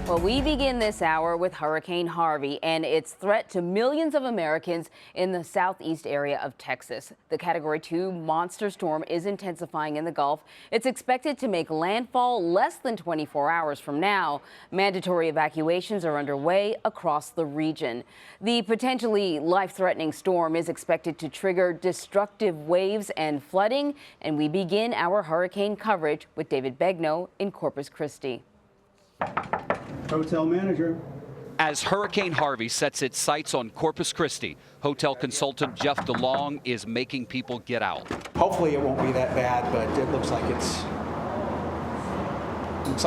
Well, we begin this hour with Hurricane Harvey and its threat to millions of Americans in the southeast area of Texas. The Category 2 monster storm is intensifying in the Gulf. It's expected to make landfall less than 24 hours from now. Mandatory evacuations are underway across the region. The potentially life-threatening storm is expected to trigger destructive waves and flooding. And we begin our hurricane coverage with David Begnaud in Corpus Christi. Hotel manager. As Hurricane Harvey sets its sights on Corpus Christi, hotel consultant Jeff DeLong is making people get out. Hopefully it won't be that bad, but it looks like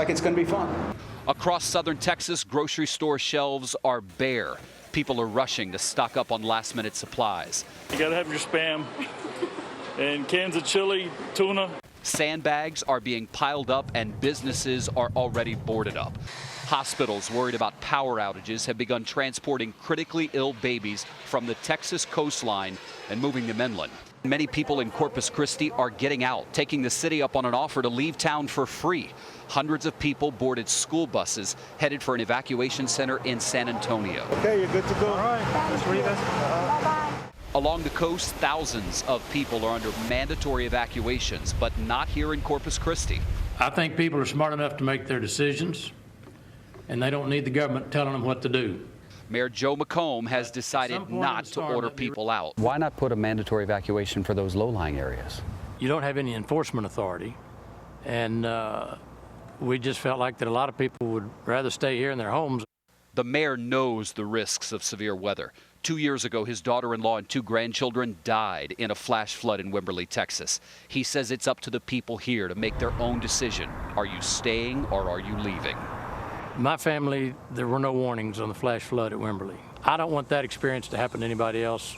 it's going to be fun. Across southern Texas, grocery store shelves are bare. People are rushing to stock up on last-minute supplies. You got to have your Spam and cans of chili, tuna. Sandbags are being piled up and businesses are already boarded up. Hospitals worried about power outages have begun transporting critically ill babies from the Texas coastline and moving them inland. Many people in Corpus Christi are getting out, taking the city up on an offer to leave town for free. Hundreds of people boarded school buses headed for an evacuation center in San Antonio. Okay, you're good to go. All right, let's read this. Bye-bye. Along the coast, thousands of people are under mandatory evacuations, but not here in Corpus Christi. I think people are smart enough to make their decisions, and they don't need the government telling them what to do. Mayor Joe McComb has decided not to order people out. Why not put a mandatory evacuation for those low-lying areas? You don't have any enforcement authority, and we just felt like that a lot of people would rather stay here in their homes. The mayor knows the risks of severe weather. 2 years ago, his daughter-in-law and 2 grandchildren died in a flash flood in Wimberley, Texas. He says it's up to the people here to make their own decision. Are you staying or are you leaving? My family, there were no warnings on the flash flood at Wimberley. I don't want that experience to happen to anybody else.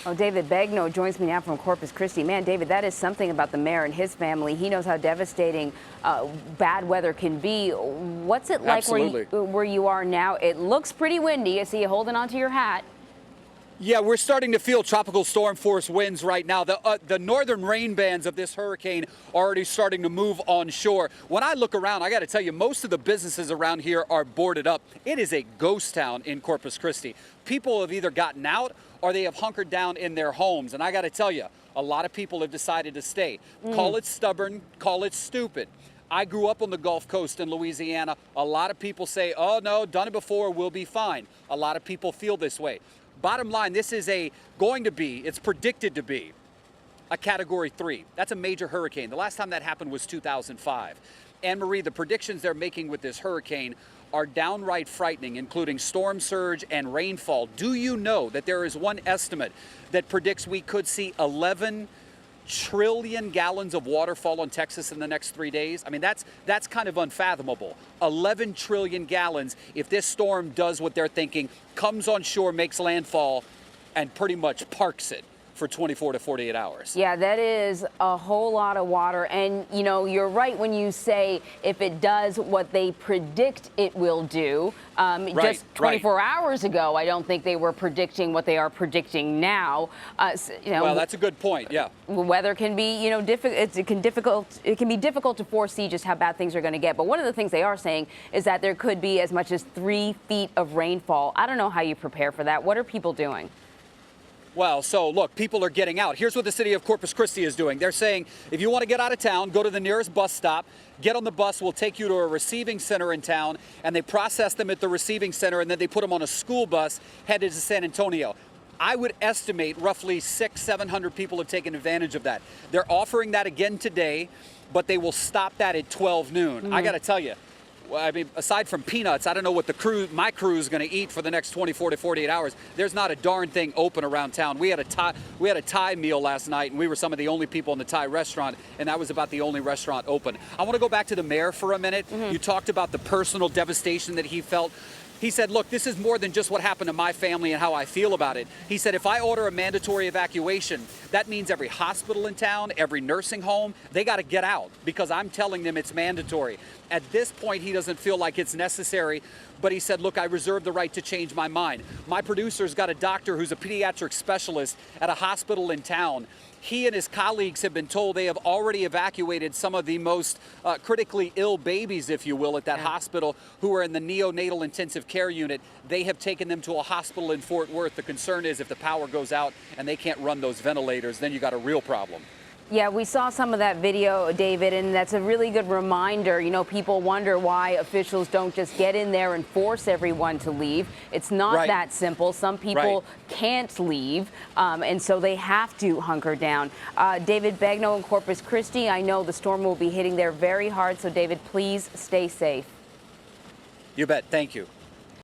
Oh, David Begnaud joins me now from Corpus Christi. Man, David, that is something about the mayor and his family. He knows how devastating bad weather can be. What's it like where you are now? It looks pretty windy. I see you holding onto your hat. Yeah, we're starting to feel tropical storm force winds right now. The northern rain bands of this hurricane are already starting to move on shore. When I look around, I got to tell you, most of the businesses around here are boarded up. It is a ghost town in Corpus Christi. People have either gotten out or they have hunkered down in their homes. And I got to tell you, a lot of people have decided to stay. Call it stubborn, call it stupid. I grew up on the Gulf Coast in Louisiana. A lot of people say, oh no, done it before, we'll be fine. A lot of people feel this way. Bottom line, this is it's predicted to be a Category 3. That's a major hurricane. The last time that happened was 2005. Anne-Marie, the predictions they're making with this hurricane are downright frightening, including storm surge and rainfall. Do you know that there is one estimate that predicts we could see 11 trillion gallons of water fall on Texas in the next 3 days? I mean, that's kind of unfathomable. 11 trillion gallons if this storm does what they're thinking, comes on shore, makes landfall, and pretty much parks it for 24 to 48 hours. Yeah, that is a whole lot of water. And, you know, you're right when you say if it does what they predict it will do. Just 24 hours ago, I don't think they were predicting what they are predicting now. Well, that's a good point, yeah. Weather can be, it can be difficult to foresee just how bad things are going to get. But one of the things they are saying is that there could be as much as 3 feet of rainfall. I don't know how you prepare for that. What are people doing? Well, so look, people are getting out. Here's what the city of Corpus Christi is doing. They're saying, if you want to get out of town, go to the nearest bus stop, get on the bus, we'll take you to a receiving center in town, and they process them at the receiving center, and then they put them on a school bus headed to San Antonio. I would estimate roughly 600-700 people have taken advantage of that. They're offering that again today, but they will stop that at 12 noon. I got to tell you, I mean, aside from peanuts, I don't know what my crew is going to eat for the next 24 to 48 hours. There's not a darn thing open around town. We had a Thai meal last night, and we were some of the only people in the Thai restaurant, and that was about the only restaurant open. I want to go back to the mayor for a minute. You talked about the personal devastation that he felt. He said, look, this is more than just what happened to my family and how I feel about it. He said, if I order a mandatory evacuation, that means every hospital in town, every nursing home, they got to get out because I'm telling them it's mandatory. At this point, he doesn't feel like it's necessary, but he said, look, I reserve the right to change my mind. My producer's got a doctor who's a pediatric specialist at a hospital in town. He and his colleagues have been told they have already evacuated some of the most critically ill babies, if you will, at that hospital who are in the neonatal intensive care unit. They have taken them to a hospital in Fort Worth. The concern is if the power goes out and they can't run those ventilators, then you got a real problem. Yeah, we saw some of that video, David, and that's a really good reminder. You know, people wonder why officials don't just get in there and force everyone to leave. It's not that simple. Some people can't leave, and so they have to hunker down. David Begnaud in Corpus Christi, I know the storm will be hitting there very hard, so David, please stay safe. You bet. Thank you.